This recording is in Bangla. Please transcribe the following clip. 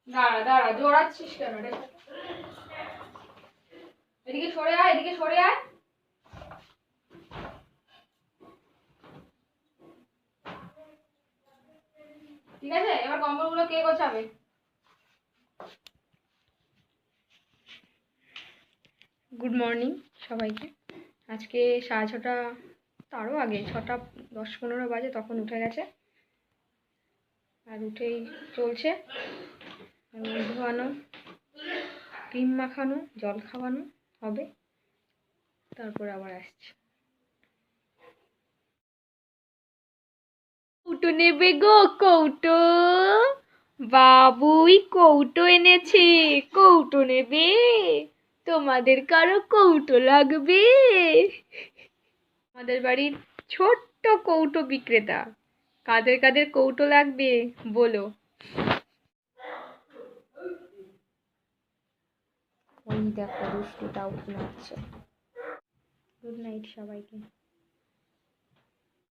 দাঁড়া দাঁড়া, জোড়াচ্ছিস কেন রে? এদিকে সরে আয়, এদিকে সরে আয়। ঠিক আছে, এবার কম্বলগুলো কে গোছাবে? গুড মর্নিং সবাইকে। আজকে 6:30, তারও আগে 6:10-15 বাজে, তখন উঠে গেছে। আর উঠেই চলছে মুখ ধোয়ানো, ক্রিম মাখানো, জল খাওয়ানো হবে, তারপর আবার আসছে। কৌটো নেবে গো, কৌটো। বাবুই কৌটো এনেছে, কৌটো নেবে? তোমাদের কারো কৌটো লাগবে? আমাদের বাড়ির ছোট্ট কৌটো বিক্রেতা। কাদের কাদের কৌটো লাগবে বলো। ওই দেখো দুষ্টুটাও নাচছে। গুড নাইট সবাইকে।